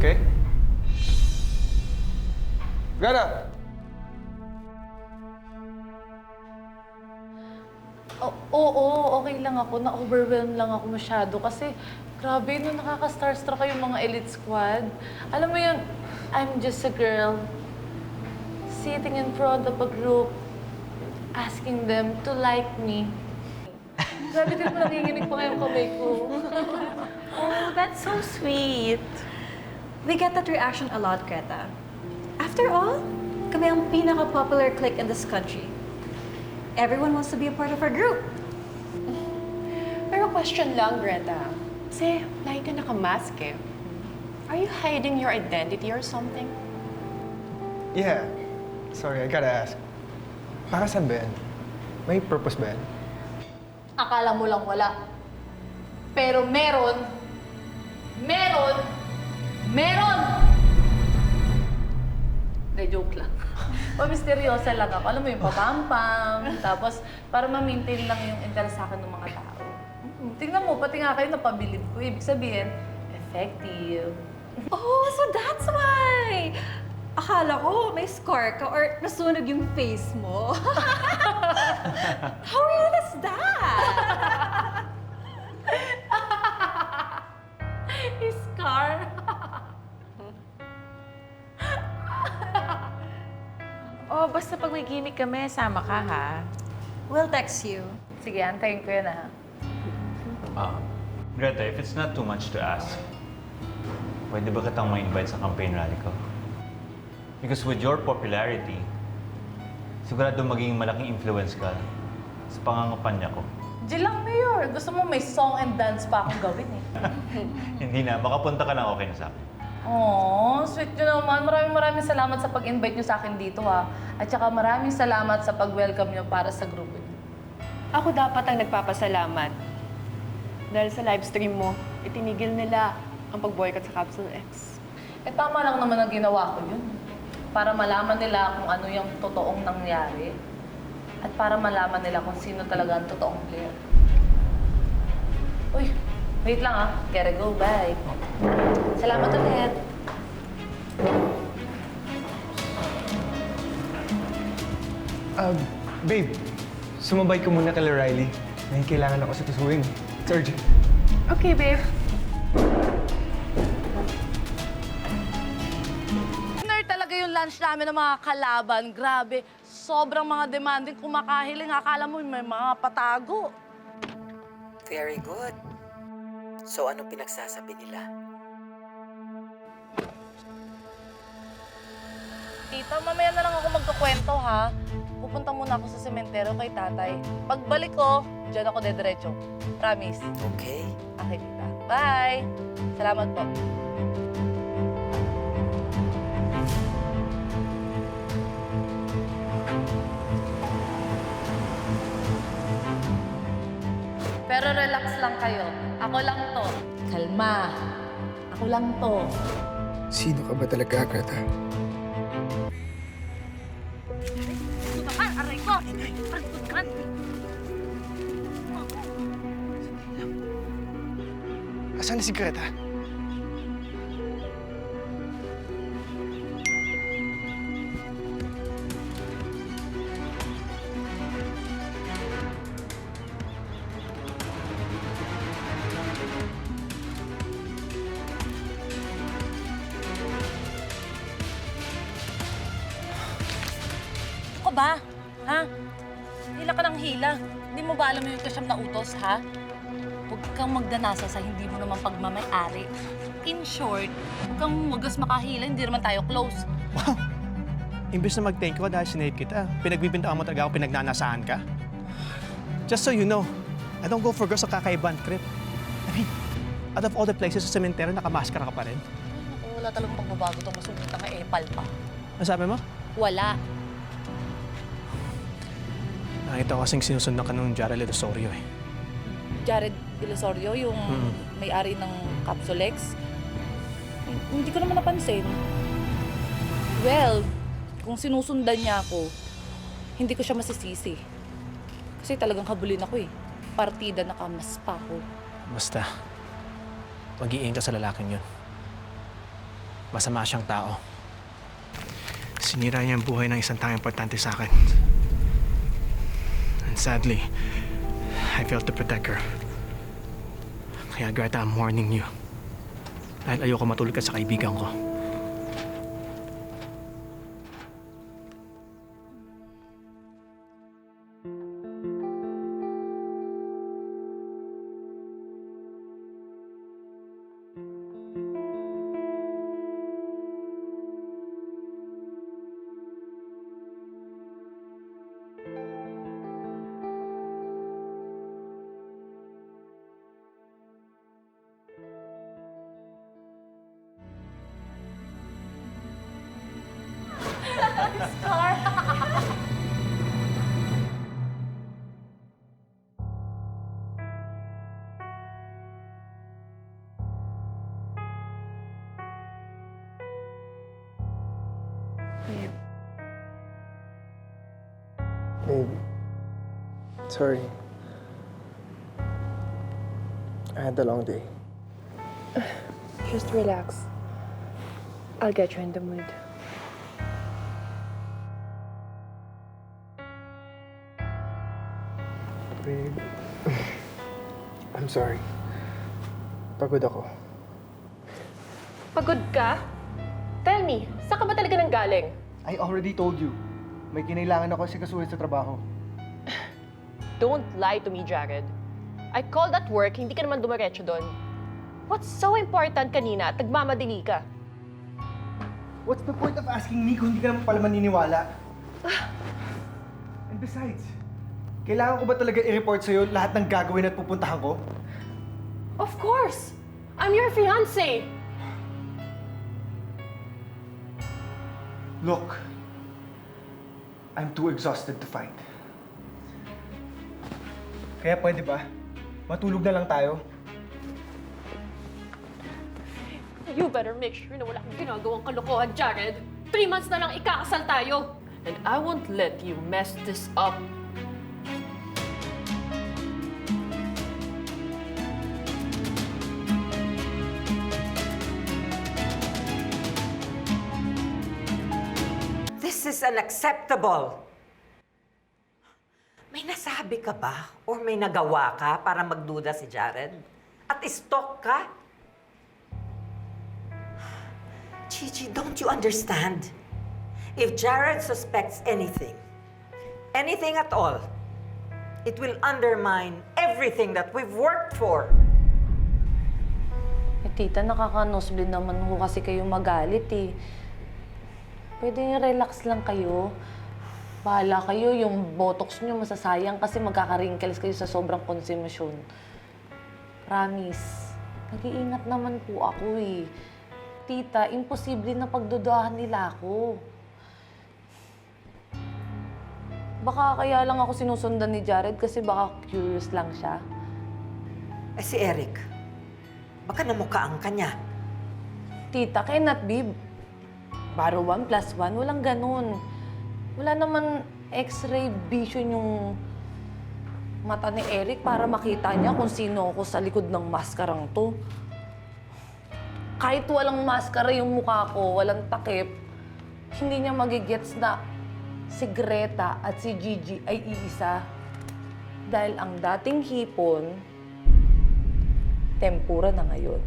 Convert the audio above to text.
okay? Greta! Oo, okay lang ako. Na-overwhelm lang ako masyado kasi grabe, nung nakaka-starstruck yung mga elite squad. Alam mo yun, I'm just a girl sitting in front of a group asking them to like me. Grabe din mo, nanginginig pa ngayong kamay ko. Oh, that's so sweet. We get that reaction a lot, Greta. After all, kami ang pinaka-popular clique in this country. Everyone wants to be a part of our group. Pero question lang, Greta. Kasi lagi ka nakamask eh. Are you hiding your identity or something? Yeah. Sorry, I gotta ask. Para saan ba yan? May purpose ba yan? Akala mo lang wala. Pero meron! Meron! Meron! De, joke lang. Pamisteryosa lang ako. Alam mo yung papampam. Tapos, para ma-maintain lang yung interest sa akin ng mga tao. Tingnan mo, pati nga kayo napabilib ko. Ibig sabihin, effective. Oh, so that's why! Akala ko may scar ka or nasunog yung face mo. How real is that? Scar? Oh, basta pag may gimmick kami, sama ka, ha? We'll text you. Sige, antayin ko yan ha. Greta, if it's not too much to ask, pwede ba kitang ma-invite sa campaign rally ko? Because with your popularity, sigurado magiging malaking influence ka sa pangangampanya ko. Diyan lang, Mayor. Gusto mo may song and dance pa akong gawin eh. Hindi na, makapunta ka lang okay na sa akin. Oh, sweet nyo naman. Maraming salamat sa pag-invite nyo sa akin dito ha. At saka maraming salamat sa pag-welcome nyo para sa grupo nyo. Ako dapat ang nagpapasalamat. Dahil sa livestream mo, itinigil nila ang pag-boycott sa Capsule X. Eh tama lang naman ang ginawa ko yun. Para malaman nila kung ano yung totoong nangyari. At para malaman nila kung sino talaga ang totoong player. Uy, wait lang ah. Gotta go, bye. Salamat ulit. Babe, sumabay ko muna kay Riley. May kailangan ako sa tusuin. It's urgent. Okay, babe. Dinner talaga yung lunch namin ng mga kalaban. Grabe, sobrang mga demanding kumakahiling. Akala mo may mga patago. Very good. So, anong pinagsasabi nila? Tita, mamaya na lang ako magkukwento, ha? Pupunta muna ako sa sementeryo kay tatay. Pagbalik ko, dyan ako dediretso. Promise. Okay. Okay, tita. Bye! Salamat po. Pero relax lang kayo. Ako lang to. Kalma. Ako lang to. Sino ka ba talaga, Greta? Tumakan, aray ko! Tumakan! Asan na si Greta? Ako ba? Ha? Hila ka ng hila. Hindi mo ba alam yung kasyam na utos, ha? Huwag kang magdanasa sa hindi mo naman pagmamay-ari. In short, huwag kang wagas makahila, hindi naman tayo close. Wow! Imbes na mag-thank you dahil sinave kita, pinagbibintaan mo talaga ako pinagnanasaan ka? Just so you know, I don't go for girls sa kakaibang trip. I mean, out of all the places sa cemetery, nakamaskara ka pa rin. Ay, naku, wala talagang pagbabago itong masugit na epal pa. Ano sabi mo? Wala. Nakita ko kasing sinusundan ka ng Jared Ledosorio eh. Jared Ilosorio, yung may-ari ng Capsulex. Hindi ko naman napansin. Well, kung sinusundan niya ako, hindi ko siya masisisi. Kasi talagang habulin ako eh. Partida na kamas pa ako. Basta, mag-iingat ka sa lalaking yun. Masama siyang tao. Sinira niya ang buhay ng isang taong importante sa akin. And sadly, I failed to protect her. Kaya Greta, I'm warning you. Dahil ayoko matulog ka sa kaibigan ko. Babe, sorry. I had a long day. Just relax. I'll get you in the mood. Babe, I'm sorry. Pagod ako. Pagod ka? Tell me, saan ka ba talaga nanggaling? I already told you. May kinailangan ako sikasuhin sa trabaho. Don't lie to me, Jared. I called at work, hindi ka naman dumiretso doon. What's so important kanina at nagmamadali ka? What's the point of asking me kung hindi ka naman pala maniniwala? And besides, kailangan ko ba talaga i-report sa'yo lahat ng gagawin at pupuntahan ko? Of course! I'm your fiancé! Look, I'm too exhausted to fight. Kaya pwede ba? Matulog na lang tayo? You better make sure na wala kang ginagawang kalokohan, Jared. 3 months na lang ikakasal tayo. And I won't let you mess this up. This is unacceptable. May nasabi ka ba or may nagawa ka para magduda si Jared? At stalk ka? Gigi, don't you understand? If Jared suspects anything at all, it will undermine everything that we've worked for. Eh, tita, nakaka-nosebleed naman ho kasi kayo magalit eh. Pwede relax lang kayo. Bahala kayo, yung botox nyo masasayang kasi magkaka-wrinkles kayo sa sobrang konsumisyon. Promise, nag-iingat naman po ako eh. Tita, imposible na pagdudahan nila ako. Baka kaya lang ako sinusundan ni Jared kasi baka curious lang siya. Eh si Eric, baka namukhaan ka niya. Tita, cannot be. Baro 1 plus 1, walang ganun. Wala naman x-ray vision yung mata ni Eric para makita niya kung sino ako sa likod ng maskarang to. Kahit walang maskara yung mukha ko, walang takip, hindi niya magigets na si Greta at si Gigi ay iisa. Dahil ang dating hipon, tempura na ngayon.